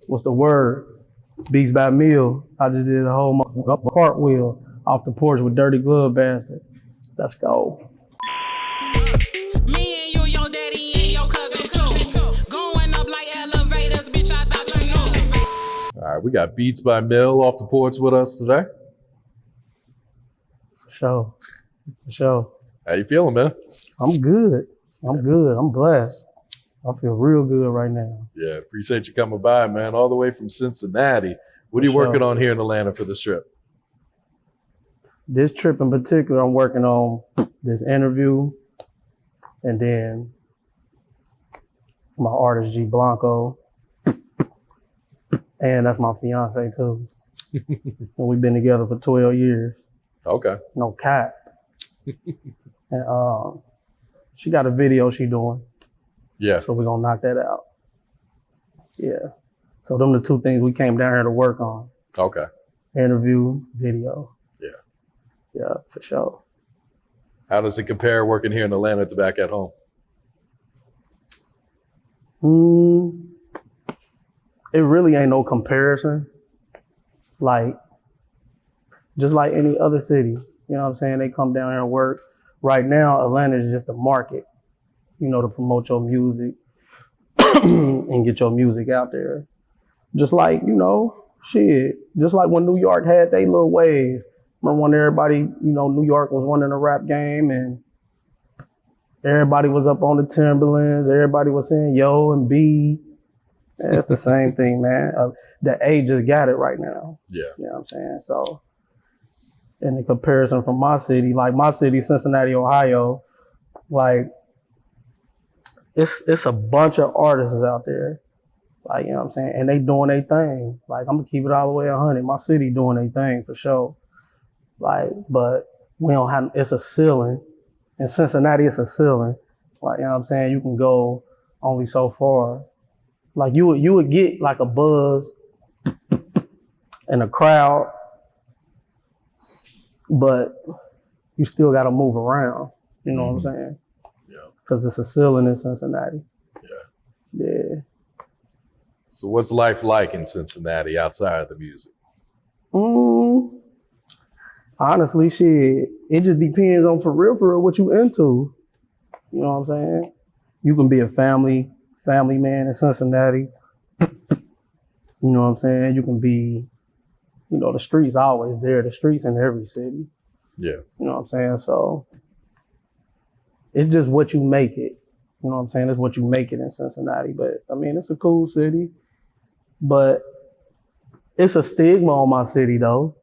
What's the word? Beatz By Mil. I just did a whole cartwheel off the porch with Dirty Glove Bastard. Let's go. Me and you, your daddy and your cousin too. Going up like elevators, bitch, I thought you knew. All right, we got Beatz By Mil off the porch with us today. For sure. For sure. How you feeling, man? I'm good. I'm good. I'm blessed. I feel real good right now. Yeah, appreciate you coming by, man, all the way from Cincinnati. What are you working on here in Atlanta for this trip? This trip in particular, I'm working on this interview, and then my artist G Blanco, and that's my fiance too. And we've been together for 12 years. Okay. No cap. And she got a video she doing. Yeah. So we're gonna knock that out. Yeah. So them the two things we came down here to work on. Okay. Interview, video. Yeah. Yeah, for sure. How does it compare working here in Atlanta to back at home? It really ain't no comparison. Like, just like any other city. You know what I'm saying? They come down here and work. Right now, Atlanta is just a market, you know, to promote your music and get your music out there. Just like, you know, shit. Just like when New York had their little wave. Remember when everybody, you know, New York was running the rap game and everybody was up on the Timberlands. Everybody was saying yo and B. Yeah, it's the same thing, man. The A just got it right now. Yeah. You know what I'm saying? So, in the comparison from my city, like my city, Cincinnati, Ohio, like it's a bunch of artists out there. Like, you know what I'm saying? And they doing their thing. Like, I'm gonna keep it all the way 100. My city doing their thing for sure. Like, but we don't have, it's a ceiling. In Cincinnati, it's a ceiling. Like, you know what I'm saying? You can go only so far. Like, you would get like a buzz and a crowd, but you still gotta move around. You know what I'm saying? Yeah. Because it's a ceiling in Cincinnati. Yeah. Yeah. So what's life like in Cincinnati outside of the music? Honestly, shit, it just depends on for real what you into. You know what I'm saying? You can be a family man in Cincinnati. You know what I'm saying? You can be, you know, the streets always there. The streets in every city. Yeah. You know what I'm saying? So it's just what you make it. You know what I'm saying? It's what you make it in Cincinnati. But I mean, it's a cool city. But it's a stigma on my city though.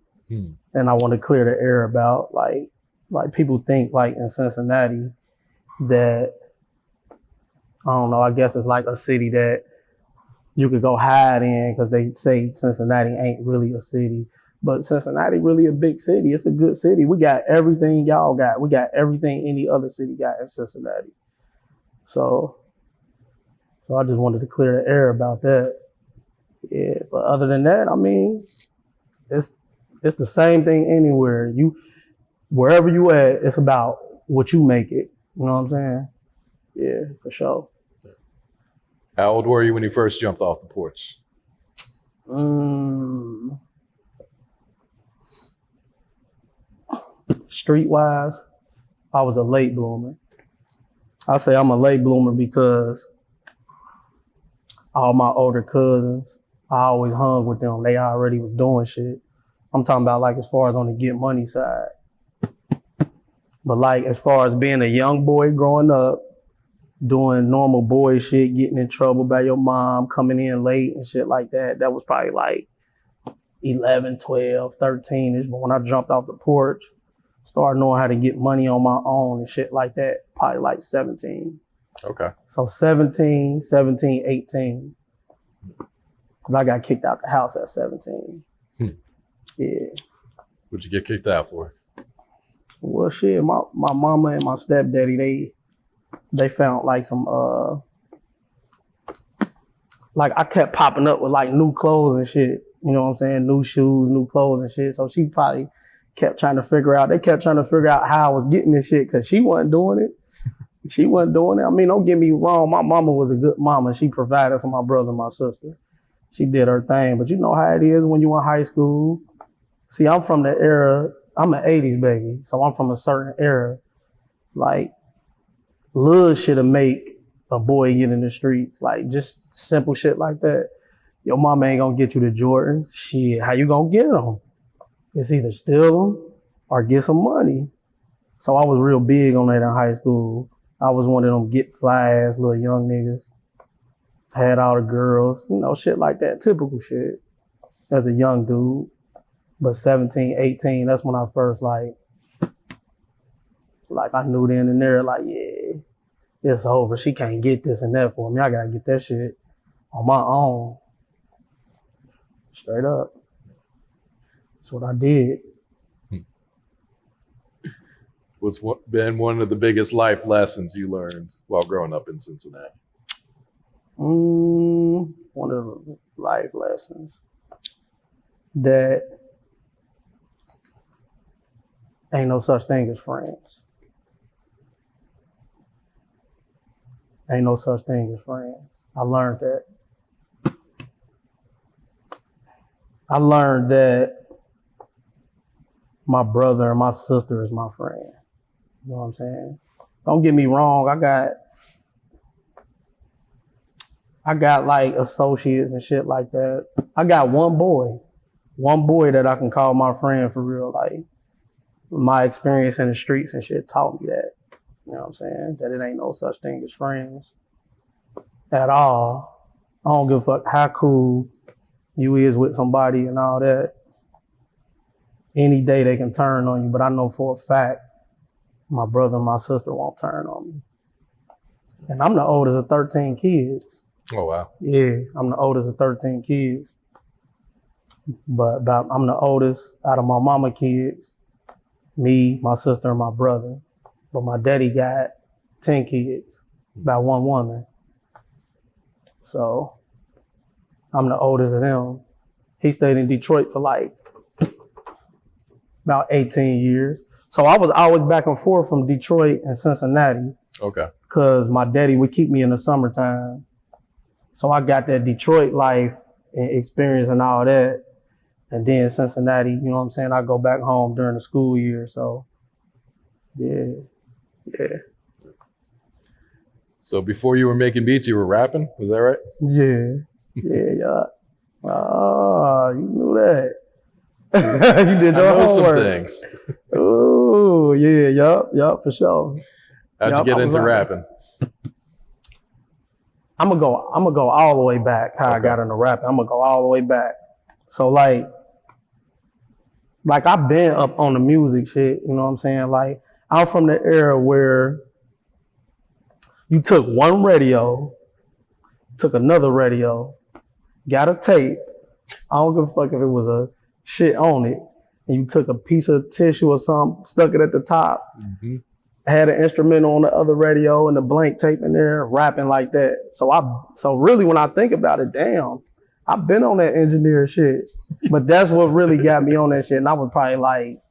And I want to clear the air about like people think like in Cincinnati that, I don't know, I guess it's like a city that you could go hide in because they say Cincinnati ain't really a city. But Cincinnati really a big city. It's a good city. We got everything y'all got. We got everything any other city got in Cincinnati. So I just wanted to clear the air about that. Yeah, but other than that, I mean, it's the same thing anywhere. Wherever you at, it's about what you make it. You know what I'm saying? Yeah, for sure. How old were you when you first jumped off the porch? Streetwise, I was a late bloomer. I say I'm a late bloomer because all my older cousins, I always hung with them. They already was doing shit. I'm talking about like as far as on the get money side. But like as far as being a young boy growing up, doing normal boy shit, getting in trouble by your mom, coming in late and shit like that, that was probably like 11, 12, 13-ish. But when I jumped off the porch, started knowing how to get money on my own and shit like that, probably like 17. Okay. So 17, 18. Cause I got kicked out the house at 17. Yeah. What'd you get kicked out for? Well, shit, my mama and my stepdaddy, they found like some, like I kept popping up with like new clothes and shit. You know what I'm saying? New shoes, new clothes and shit. So she probably kept trying to figure out how I was getting this shit because she wasn't doing it. She wasn't doing it. I mean, don't get me wrong. My mama was a good mama. She provided for my brother and my sister. She did her thing. But you know how it is when you in high school. See, I'm from the era, I'm an 80s baby. So I'm from a certain era. Like, little shit to make a boy get in the streets. Like, just simple shit like that. Your mama ain't gonna get you the Jordans. Shit, how you gonna get them? It's either steal them or get some money. So I was real big on that in high school. I was one of them get fly ass little young niggas. Had all the girls, you know, shit like that. Typical shit as a young dude. But 17, 18, that's when I first like I knew then and there, like, yeah, it's over. She can't get this and that for me. I gotta get that shit on my own. Straight up. That's what I did. What's been one of the biggest life lessons you learned while growing up in Cincinnati? One of the life lessons that ain't no such thing as friends. Ain't no such thing as friends. I learned that. I learned that my brother and my sister is my friend. You know what I'm saying? Don't get me wrong. I got like associates and shit like that. I got one boy that I can call my friend for real. Like, my experience in the streets and shit taught me that. You know what I'm saying? That it ain't no such thing as friends at all. I don't give a fuck how cool you is with somebody and all that. Any day they can turn on you, but I know for a fact my brother and my sister won't turn on me. And I'm the oldest of 13 kids. Oh, wow. Yeah, I'm the oldest of 13 kids. But I'm the oldest out of my mama kids, me, my sister, and my brother. But my daddy got 10 kids, about one woman. So I'm the oldest of them. He stayed in Detroit for like about 18 years. So I was always back and forth from Detroit and Cincinnati. Okay. Because my daddy would keep me in the summertime. So I got that Detroit life and experience and all that. And then Cincinnati, you know what I'm saying? I go back home during the school year. So, yeah. So before you were making beats, you were rapping? Was that right? Yeah. Oh, you knew that. You did your homework. Some things. Oh, yeah, yup, for sure. How'd you get into rapping? I'm gonna go all the way back. How I got into rapping. I'm gonna go all the way back. So like I've been up on the music shit. You know what I'm saying? Like, I'm from the era where you took one radio, took another radio, got a tape. I don't give a fuck if it was a shit on it, and you took a piece of tissue or something, stuck it at the top. Mm-hmm. Had an instrumental on the other radio and a blank tape in there, rapping like that. So really when I think about it, damn, I've been on that engineer shit. But that's what really got me on that shit. And I was probably like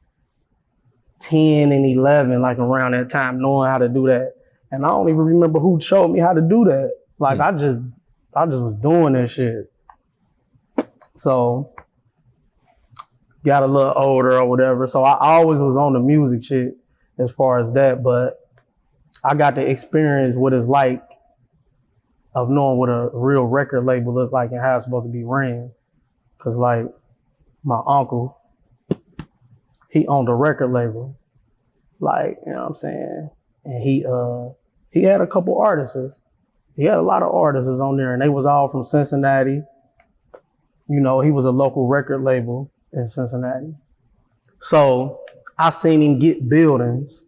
10 and 11, like around that time, knowing how to do that. And I don't even remember who showed me how to do that. Like I just was doing that shit. So got a little older or whatever. So I always was on the music shit as far as that, but I got to experience what it's like of knowing what a real record label looks like and how it's supposed to be ran. Cause like my uncle, he owned a record label, like, you know what I'm saying? And he had a couple artists. He had a lot of artists on there and they was all from Cincinnati. You know, he was a local record label in Cincinnati. So I seen him get buildings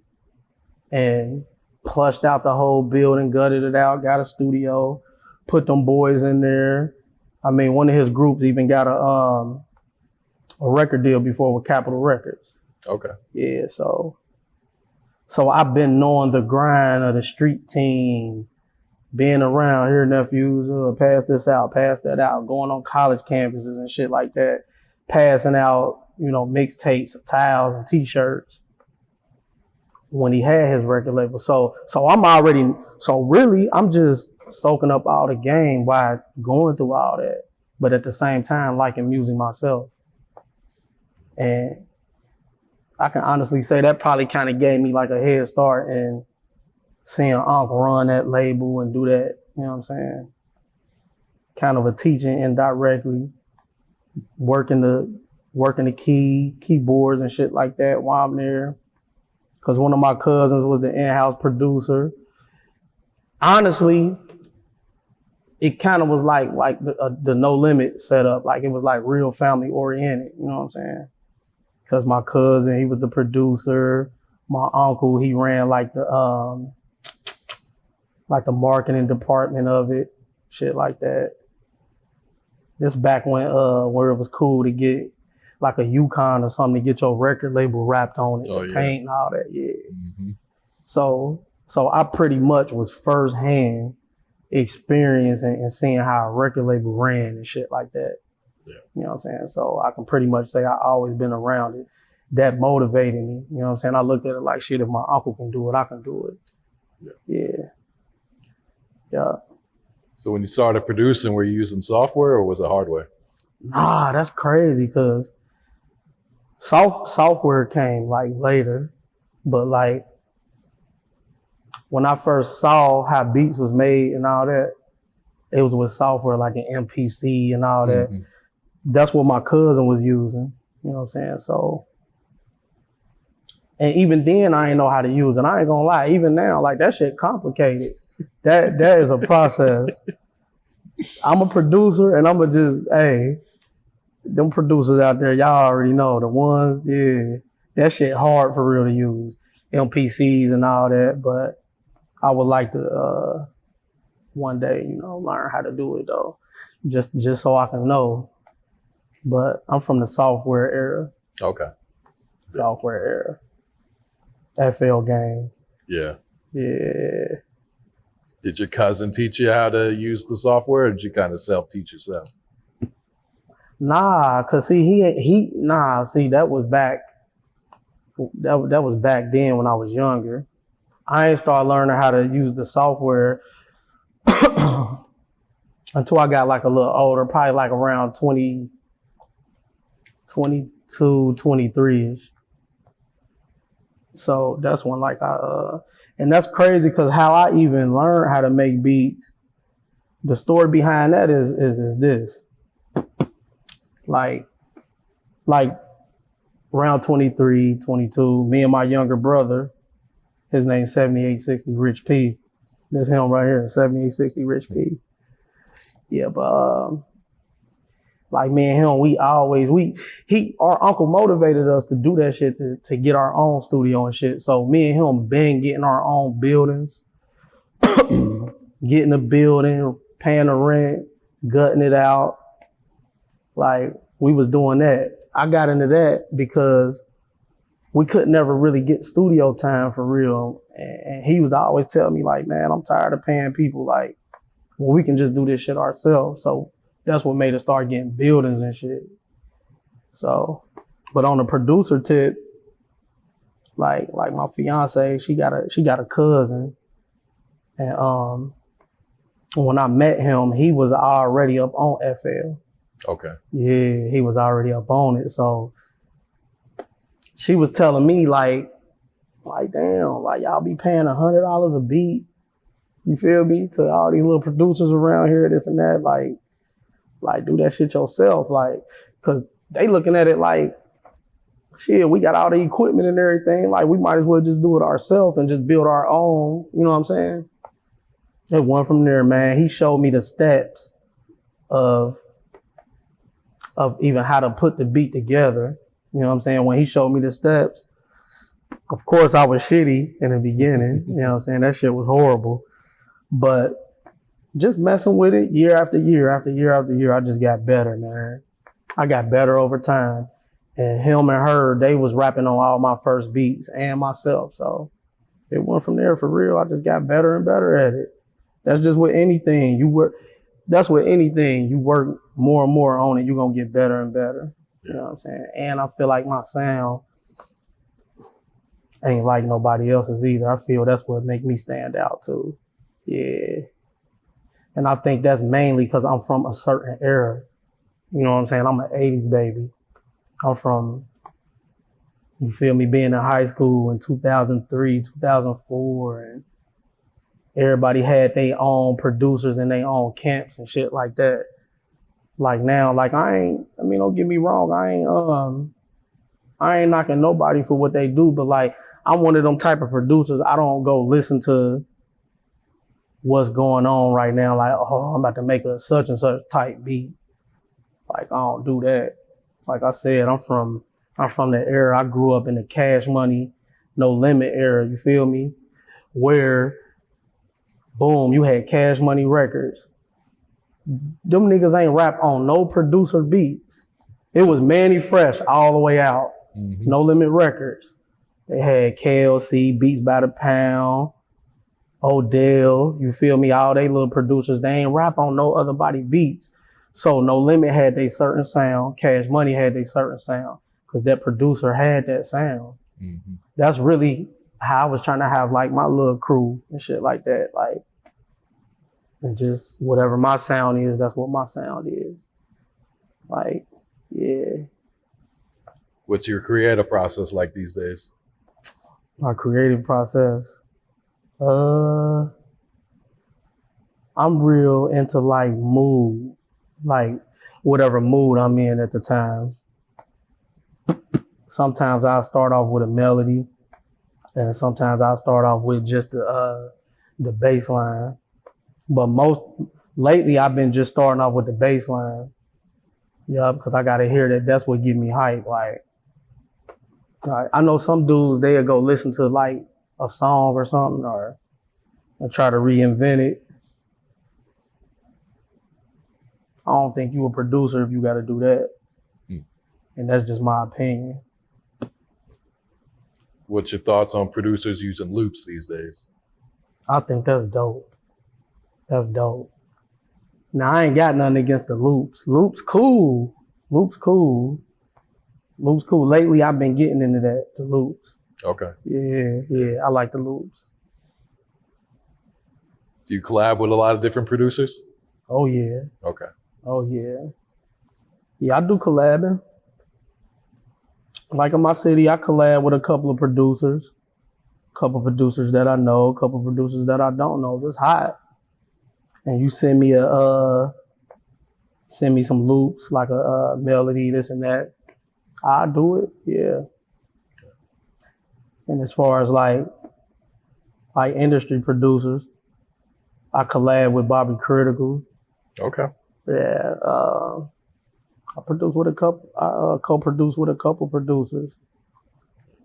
and plushed out the whole building, gutted it out, got a studio, put them boys in there. I mean, one of his groups even got a record deal before with Capitol Records. Okay. Yeah, so I've been knowing the grind of the street team, being around here, nephews, pass this out, pass that out, going on college campuses and shit like that, passing out, you know, mixtapes, towels and t-shirts. when he had his record label. So really I'm just soaking up all the game while going through all that, but at the same time liking music myself. And I can honestly say that probably kind of gave me like a head start in seeing Unc run that label and do that, you know what I'm saying? Kind of a teaching indirectly, working the keyboards and shit like that while I'm there. Cause one of my cousins was the in-house producer. Honestly, it kind of was like the No Limit setup. Like it was like real family oriented, you know what I'm saying? Cause my cousin, he was the producer. My uncle, he ran like the marketing department of it, shit like that. This back when where it was cool to get like a Yukon or something to get your record label wrapped on it, paint and all that, yeah. Mm-hmm. So I pretty much was firsthand experiencing and seeing how a record label ran and shit like that. Yeah. You know what I'm saying? So I can pretty much say I always been around it. That motivated me. You know what I'm saying? I looked at it like, shit, if my uncle can do it, I can do it. Yeah. So when you started producing, were you using software or was it hardware? Nah, that's crazy because software came like later, but like when I first saw how beats was made and all that, it was with software like an MPC and all that. Mm-hmm. That's what my cousin was using, you know what I'm saying? So, and even then I didn't know how to use it. I ain't gonna lie, even now, like that shit complicated. That is a process. I'm a producer and I'ma just, hey, them producers out there, y'all already know the ones, yeah, that shit hard for real to use. MPCs and all that, but I would like to one day, you know, learn how to do it though. Just so I can know. But I'm from the software era. Okay. Software era. FL game. Yeah. Yeah. Did your cousin teach you how to use the software or did you kind of self-teach yourself? Nah, cause see, that was back then when I was younger. I ain't started learning how to use the software until I got like a little older, probably like around 22, 23-ish. So that's when like and that's crazy because how I even learned how to make beats, the story behind that is this. Like around 23, 22, me and my younger brother, his name's 7860 Rich P. That's him right here, 7860 Rich P. Yeah, but like me and him, our uncle motivated us to do that shit to get our own studio and shit. So me and him been getting our own buildings, getting a building, paying the rent, gutting it out. Like we was doing that. I got into that because we could never really get studio time for real. And he was always telling me like, man, I'm tired of paying people. Like, well, we can just do this shit ourselves. So that's what made us start getting buildings and shit. So, but on the producer tip, like my fiance, she got a cousin. And when I met him, he was already up on FL. Okay. Yeah, he was already up on it. So she was telling me like damn, like y'all be paying $100 a beat. You feel me? To all these little producers around here, this and that, like do that shit yourself. Like, cause they looking at it like, shit, we got all the equipment and everything. Like we might as well just do it ourselves and just build our own, you know what I'm saying? It went from there, man. He showed me the steps of even how to put the beat together. You know what I'm saying? When he showed me the steps, of course I was shitty in the beginning. You know what I'm saying? That shit was horrible. But just messing with it year after year after year after year, I just got better, man. I got better over time. And him and her, they was rapping on all my first beats and myself. So it went from there for real. I just got better and better at it. That's just with anything. That's with anything. You work more and more on it, you're going to get better and better. You know what I'm saying? And I feel like my sound ain't like nobody else's either. I feel that's what make me stand out too. Yeah. And I think that's mainly because I'm from a certain era. You know what I'm saying? I'm an 80s baby. I'm from, you feel me, being in high school in 2003, 2004, and everybody had their own producers and their own camps and shit like that. Like now, like don't get me wrong, I ain't knocking nobody for what they do, but like I'm one of them type of producers. I don't go listen to what's going on right now. Like, oh, I'm about to make a such and such type beat. Like I don't do that. Like I said, I'm from the era. I grew up in the Cash Money, No Limit era. You feel me? Where, boom, you had Cash Money Records. Them niggas ain't rap on no producer beats. It was Manny Fresh all the way out. Mm-hmm. No Limit Records. They had KLC, Beats by the Pound, Odell, you feel me? All they little producers, they ain't rap on no other body beats. So No Limit had their certain sound. Cash Money had their certain sound because that producer had that sound. Mm-hmm. That's really how I was trying to have like my little crew and shit like that. Like, and just whatever my sound is, that's what my sound is. Like, yeah. What's your creative process like these days? My creative process? I'm real into like mood, like whatever mood I'm in at the time. Sometimes I'll start off with a melody, and sometimes I'll start off with just the bass line. But lately I've been just starting off with the bass line. Yeah, because I gotta hear that. That's what give me hype. Like, I know some dudes, they'll go listen to like a song or something and try to reinvent it. I don't think you a producer if you gotta do that. And that's just my opinion. What's your thoughts on producers using loops these days? I think that's dope. That's dope. Now, I ain't got nothing against the loops. Loops cool. Lately, I've been getting into that, the loops. Okay. Yeah, I like the loops. Do you collab with a lot of different producers? Oh, yeah. Okay. Oh, yeah. Yeah, I do collabing. Like in my city, I collab with a couple of producers. A couple of producers that I know, a couple of producers that I don't know. It's hot. And you send me some loops, like a melody, this and that. I do it, yeah. And as far as like industry producers, I collab with Bobby Kritical. Okay. Yeah, I co-produce with a couple producers.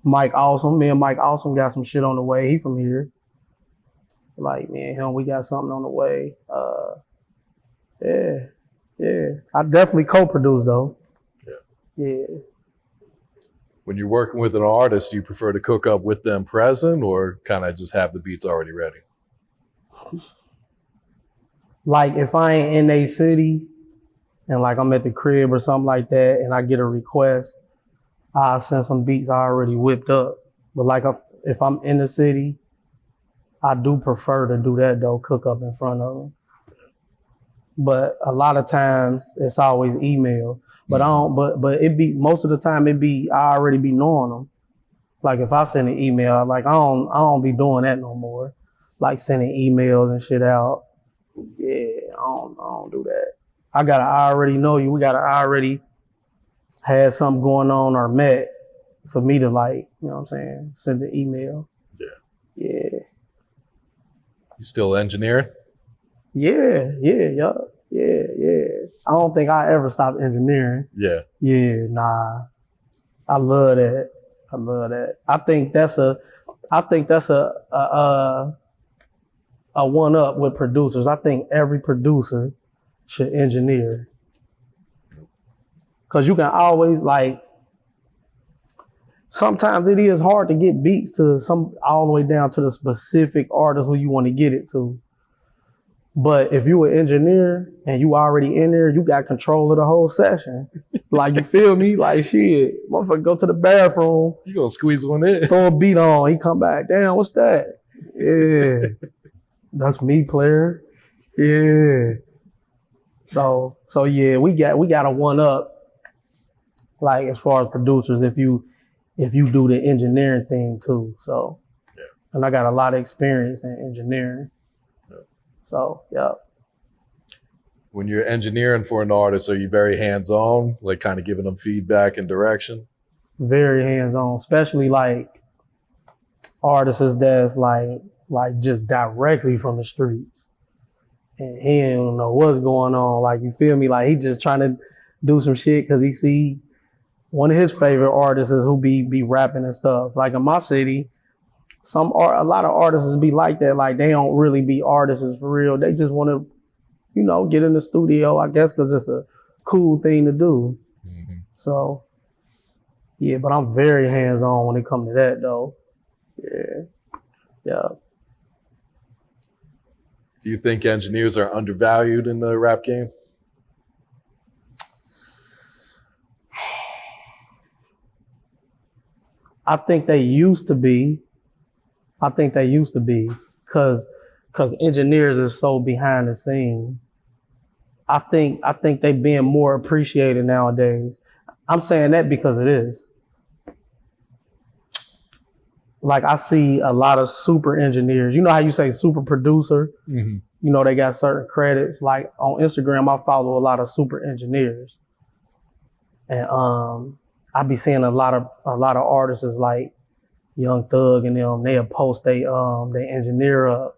Mike Awesome, me and Mike Awesome got some shit on the way. He from here. Like, me and him, we got something on the way. Yeah. I definitely co-produce though. Yeah. When you're working with an artist, do you prefer to cook up with them present or kind of just have the beats already ready? Like if I ain't in a city and like I'm at the crib or something like that and I get a request, I'll send some beats already whipped up. But like if I'm in the city, I do prefer to do that though, cook up in front of them. But a lot of times it's always email. But but it be, most of the time I already be knowing them. Like if I send an email, like I don't be doing that no more. Like sending emails and shit out. Yeah, I don't do that. I gotta already know you. We gotta already have something going on or met for me to like, you know what I'm saying, send the email. Yeah. You still engineering? Yeah. I don't think I ever stopped engineering. Yeah. Yeah, nah. I love that. I think that's a one up with producers. I think every producer should engineer. Cause you can always like, sometimes it is hard to get beats to all the way down to the specific artist who you want to get it to. But if you an engineer and you already in there, you got control of the whole session. Like, you feel me? Like, shit, motherfucker go to the bathroom, You gonna squeeze one in? throw a beat on, he come back. Damn, what's that? Yeah, that's me, player. Yeah. So yeah, we got a one up. Like, as far as producers, if you do the engineering thing too. So, yeah. And I got a lot of experience in engineering. Yeah. So, yeah. When you're engineering for an artist, are you very hands-on, like kind of giving them feedback and direction? Very hands-on, especially like artists that's like just directly from the streets. And he don't know what's going on. Like, you feel me? Like, he just trying to do some shit because he see one of his favorite artists who be rapping and stuff. Like, in my city, a lot of artists be like that. Like, they don't really be artists for real. They just want to, get in the studio, I guess, because it's a cool thing to do. Mm-hmm. So, yeah, but I'm very hands-on when it comes to that, though. Yeah. Do you think engineers are undervalued in the rap game? I think they used to be. Because engineers is so behind the scene. I think they being more appreciated nowadays. I'm saying that because it is. Like, I see a lot of super engineers. You know how you say super producer? Mm-hmm. They got certain credits. Like, on Instagram, I follow a lot of super engineers. And I be seeing a lot of artists like Young Thug and them. They'll post they engineer up.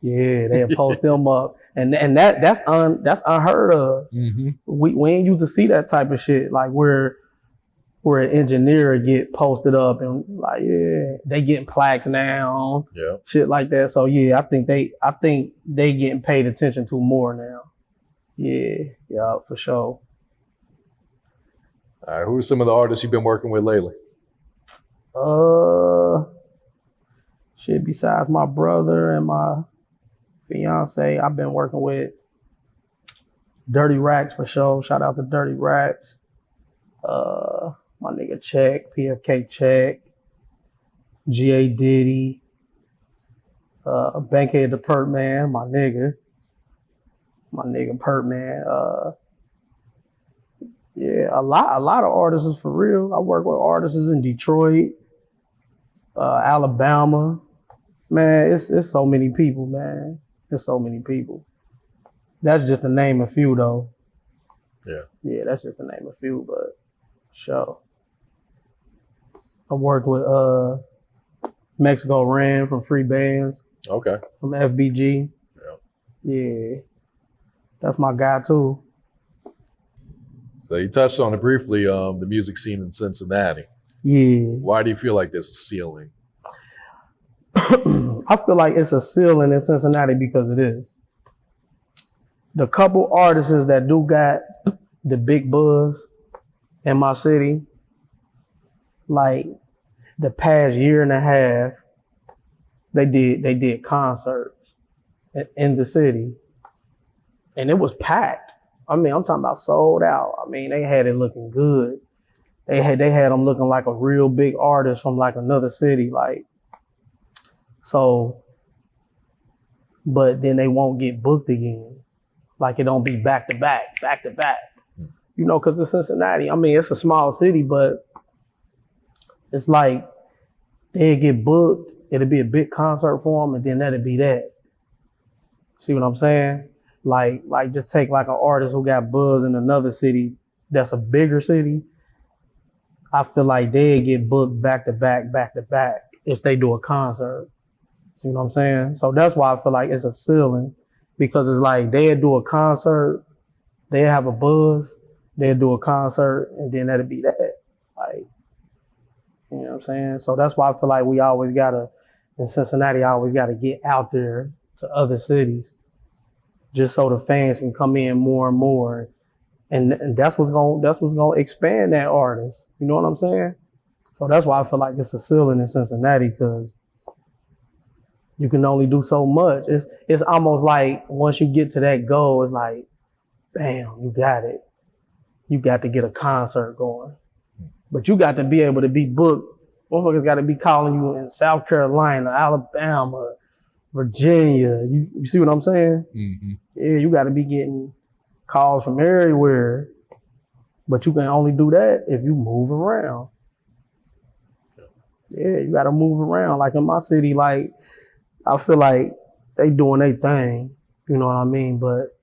Yeah, they'll post them up. And that's unheard of. Mm-hmm. We ain't used to see that type of shit. Like, where an engineer get posted up and like, yeah, they getting plaques now. Yeah. Shit like that. So yeah, I think they getting paid attention to more now. Yeah, for sure. All right, who are some of the artists you've been working with lately? Shit, besides my brother and my fiance, I've been working with Dirty Racks for sure. Shout out to Dirty Racks. My nigga Check, PFK Check, G.A. Diddy, Bankhead the Perk Man, my nigga Perk Man. Yeah, a lot of artists for real. I work with artists in Detroit, Alabama. Man, it's so many people, man. There's so many people. That's just to name a few, though. Yeah, that's just to name a few, but sure. I worked with Mexico Ran from Free Bands. Okay. From FBG. Yeah. That's my guy, too. So you touched on it briefly, the music scene in Cincinnati. Yeah. Why do you feel like there's a ceiling? I feel like it's a ceiling in Cincinnati because it is. The couple artists that do got the big buzz in my city, like the past year and a half, they did concerts in the city, and it was packed. I mean, I'm talking about sold out. I mean, they had it looking good. They had them looking like a real big artist from like another city, like. So, but then they won't get booked again. Like, it don't be back to back. Because it's Cincinnati. I mean, it's a small city, but it's like they'd get booked. It'd be a big concert for them, and then that'd be that. See what I'm saying? Like just take like an artist who got buzz in another city that's a bigger city. I feel like they'd get booked back to back if they do a concert. See what I'm saying? So that's why I feel like it's a ceiling, because it's like they'd do a concert, they'd have a buzz, they'd do a concert, and then that'd be that. Like, you know what I'm saying? So that's why I feel like in Cincinnati, I always gotta get out there to other cities, just so the fans can come in more and more. And that's what's gonna expand that artist. You know what I'm saying? So that's why I feel like it's a ceiling in Cincinnati, because You can only do so much. It's almost like once you get to that goal, it's like, bam, you got it. You got to get a concert going. But you got to be able to be booked. Motherfuckers got to be calling you in South Carolina, Alabama, Virginia. You see what I'm saying? Mm-hmm. Yeah, you got to be getting calls from everywhere. But you can only do that if you move around. Yeah, you got to move around. Like in my city, like, I feel like they doing their thing, you know what I mean? But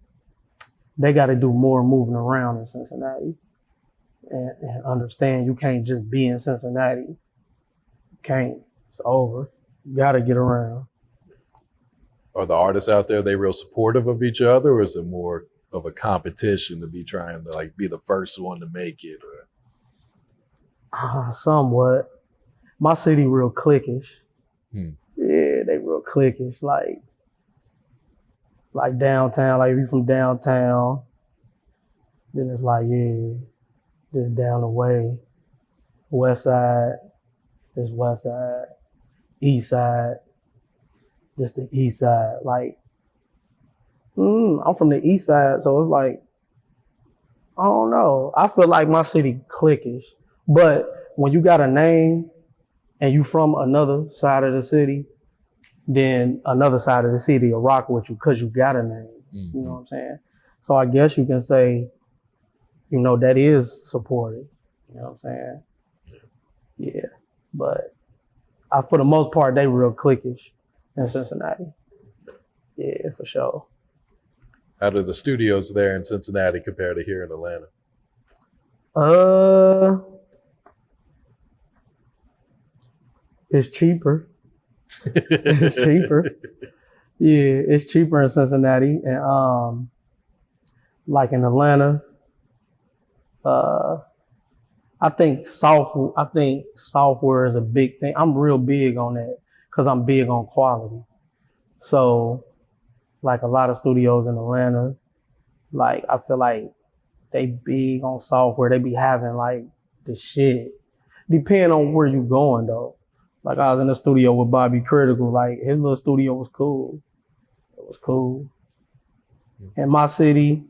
they got to do more moving around in Cincinnati and understand you can't just be in Cincinnati. You can't. It's over. You got to get around. Are the artists out there, they real supportive of each other, or is it more of a competition to be trying to like be the first one to make it? Or? Somewhat. My city real cliquish. Yeah, they real cliquish. Like downtown, like if you from downtown, then it's like, yeah, this down the way. West side, this west side. East side, this the east side. Like, I'm from the east side, so it's like, I don't know. I feel like my city cliquish. But when you got a name and you from another side of the city, then another side of the city will rock with you because you got a name. Mm-hmm. You know what I'm saying? So I guess you can say, you know, that is supported. You know what I'm saying? Yeah. But for the most part, they real cliquish in Cincinnati. Yeah, for sure. How do the studios there in Cincinnati compare to here in Atlanta? It's cheaper. It's cheaper. Yeah, it's cheaper in Cincinnati. And like in Atlanta, I think software is a big thing. I'm real big on that because I'm big on quality. So like a lot of studios in Atlanta, like I feel like they big on software. They be having like the shit. Depending on where you going though. Like I was in the studio with Bobby Kritical, like his little studio was cool. It was cool. In my city,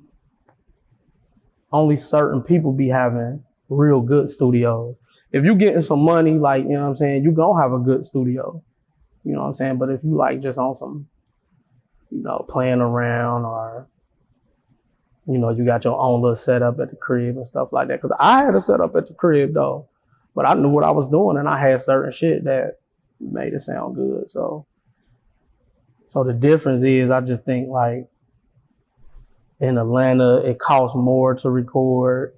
only certain people be having real good studios. If you getting some money, like, you know what I'm saying, you gonna have a good studio. You know what I'm saying? But if you like just on some, you know, playing around or, you know, you got your own little setup at the crib and stuff like that. Cause I had a setup at the crib though. But I knew what I was doing and I had certain shit that made it sound good. So the difference is I just think like in Atlanta, it costs more to record.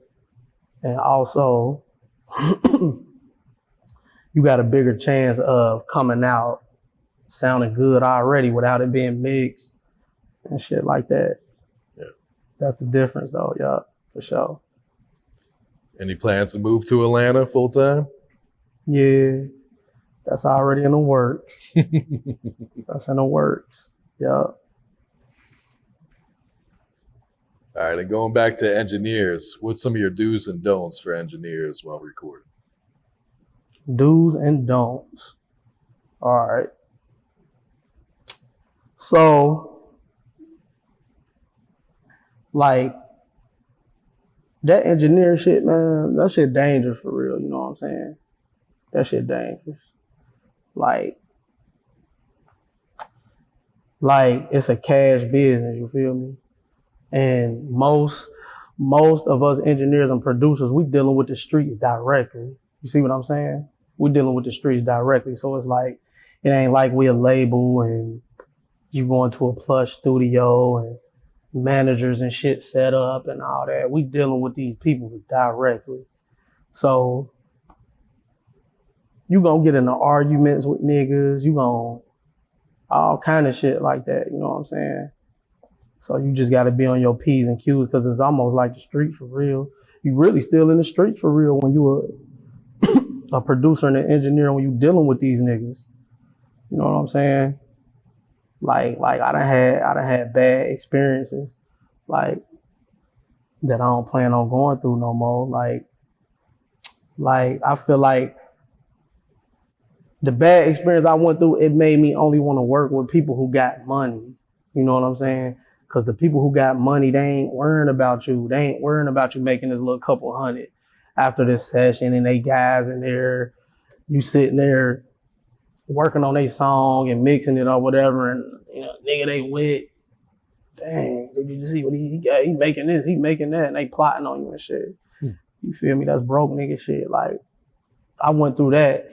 And also you got a bigger chance of coming out sounding good already without it being mixed and shit like that. Yeah. That's the difference though, yeah, for sure. Any plans to move to Atlanta full time? Yeah, that's already in the works. That's in the works. Yeah. All right, and going back to engineers, what's some of your do's and don'ts for engineers while recording? Do's and don'ts. All right. So, like, that engineer shit, man, that shit dangerous for real, you know what I'm saying? That shit dangerous. Like it's a cash business, you feel me? And most of us engineers and producers, we dealing with the streets directly. You see what I'm saying? We dealing with the streets directly. So it's like, it ain't like we a label and you going to a plush studio and managers and shit set up and all that. We dealing with these people directly. So you gonna get into arguments with niggas, you gonna all kind of shit like that, you know what I'm saying? So you just gotta be on your P's and Q's because it's almost like the street for real. You really still in the streets for real when you a producer and an engineer when you dealing with these niggas. You know what I'm saying? Like I done had bad experiences, like that I don't plan on going through no more. Like I feel like the bad experience I went through, it made me only want to work with people who got money. You know what I'm saying? Because the people who got money, they ain't worrying about you. They ain't worrying about you making this little couple hundred after this session, and they guys in there, you sitting there working on a song and mixing it or whatever, and you know, nigga, they wet. Dang, did you see what he got? He making this, he making that, and they plotting on you and shit. You feel me? That's broke nigga shit. Like, I went through that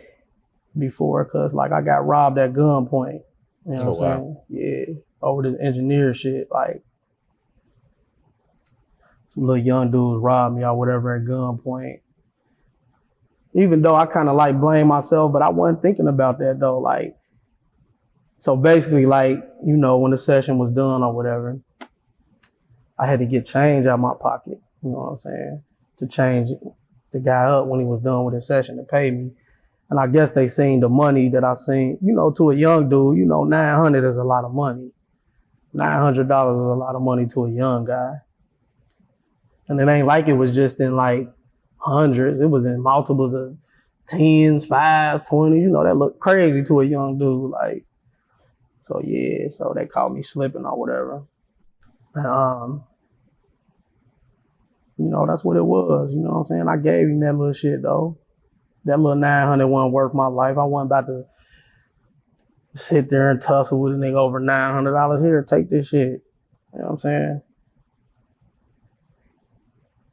before, cause like I got robbed at gunpoint. You know what I'm saying? Yeah, over this engineer shit. Like, some little young dudes robbed me or whatever at gunpoint. Even though I kind of like blame myself, but I wasn't thinking about that though. Like, so basically, like, you know, when the session was done or whatever, I had to get change out of my pocket. You know what I'm saying? To change the guy up when he was done with his session to pay me. And I guess they seen the money that I seen, you know, to a young dude, you know, $900 is a lot of money. $900 is a lot of money to a young guy. And it ain't like it was just in like hundreds. It was in multiples of tens, fives, 20s. You know, that looked crazy to a young dude. Like, so yeah, so they caught me slipping or whatever. And, you know, that's what it was. You know what I'm saying? I gave him that little shit though. That little 900 wasn't worth my life. I wasn't about to sit there and tussle with a nigga over $900. Here, take this shit. You know what I'm saying?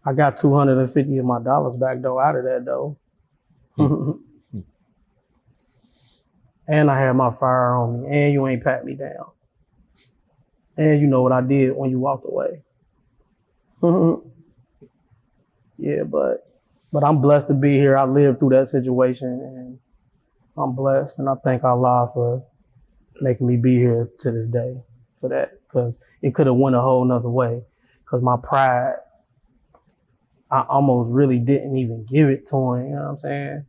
I got 250 of my dollars back though out of that though. And I had my fire on me, and you ain't pat me down. And you know what I did when you walked away. Yeah, but I'm blessed to be here. I lived through that situation, and I'm blessed, and I thank Allah for making me be here to this day for that, because it could have went a whole nother way, because my pride, I almost really didn't even give it to him, you know what I'm saying?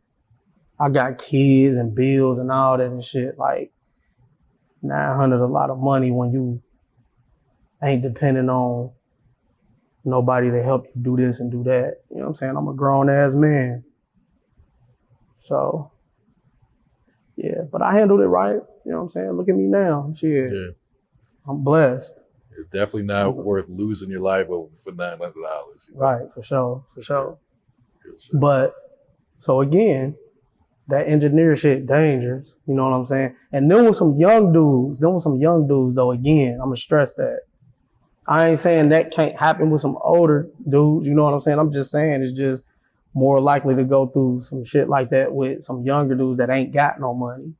I got kids and bills and all that and shit. Like, 900 a lot of money when you ain't depending on nobody to help you do this and do that. You know what I'm saying? I'm a grown ass man. So, yeah, but I handled it right. You know what I'm saying? Look at me now. Shit. Yeah. I'm blessed. It's definitely not worth losing your life over for $900. You know? Right, for sure. But, so again, that engineer shit dangerous, you know what I'm saying? And there was some young dudes though, again, I'm gonna stress that. I ain't saying that can't happen with some older dudes, you know what I'm saying? I'm just saying it's just more likely to go through some shit like that with some younger dudes that ain't got no money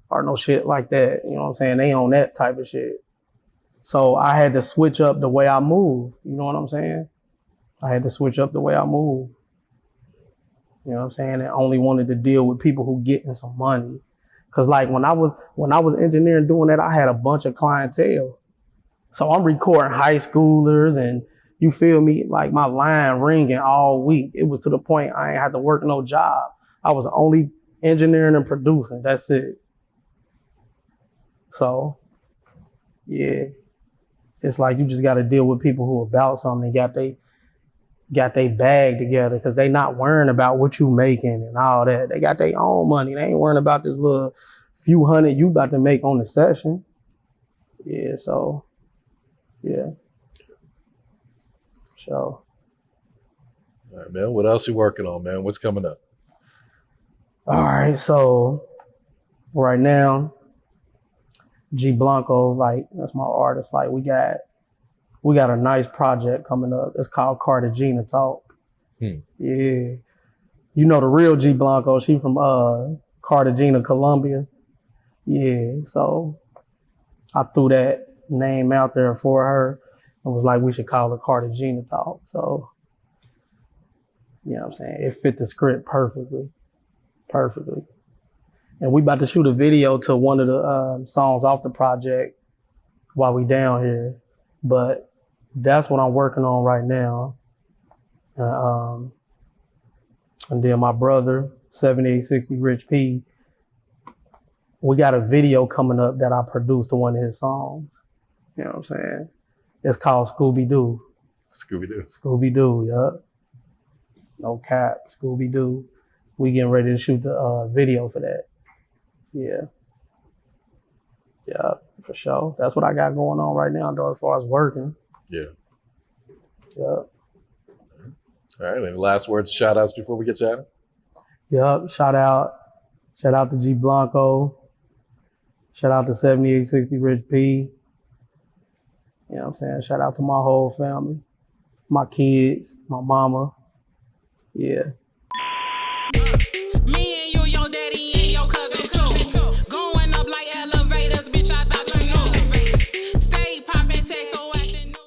or no shit like that, you know what I'm saying? They on that type of shit. So I had to switch up the way I move, you know what I'm saying? I had to switch up the way I move. You know what I'm saying? And only wanted to deal with people who getting some money. Cause like when I was engineering doing that, I had a bunch of clientele. So I'm recording high schoolers, and you feel me? Like my line ringing all week. It was to the point I ain't had to work no job. I was only engineering and producing. That's it. So yeah, it's like you just got to deal with people who about something and got they bag together, because they not worrying about what you making and all that. They got their own money. They ain't worrying about this little few hundred you about to make on the session. Yeah, so, yeah. So. All right, man. What else you working on, man? What's coming up? All right, so right now, G Blanco, like, that's my artist. Like, we got a nice project coming up. It's called Cartagena Talk. Yeah. You know the real G Blanco, she from Cartagena, Colombia. Yeah, so I threw that name out there for her and was like, we should call it Cartagena Talk. So, you know what I'm saying? It fit the script perfectly. And we about to shoot a video to one of the songs off the project while we down here. But that's what I'm working on right now. And then my brother, 7860 Rich P, we got a video coming up that I produced to one of his songs. You know what I'm saying? It's called Scooby-Doo. Scooby-Doo, yup. No cap, Scooby-Doo. We getting ready to shoot the video for that. Yeah. Yeah, for sure. That's what I got going on right now, though, as far as working. Yeah. Yeah. All right. Any last words, shout outs before we get chatting? Yep. Shout out to G Blanco. Shout out to 7860 Rich P. You know what I'm saying? Shout out to my whole family, my kids, my mama. Yeah.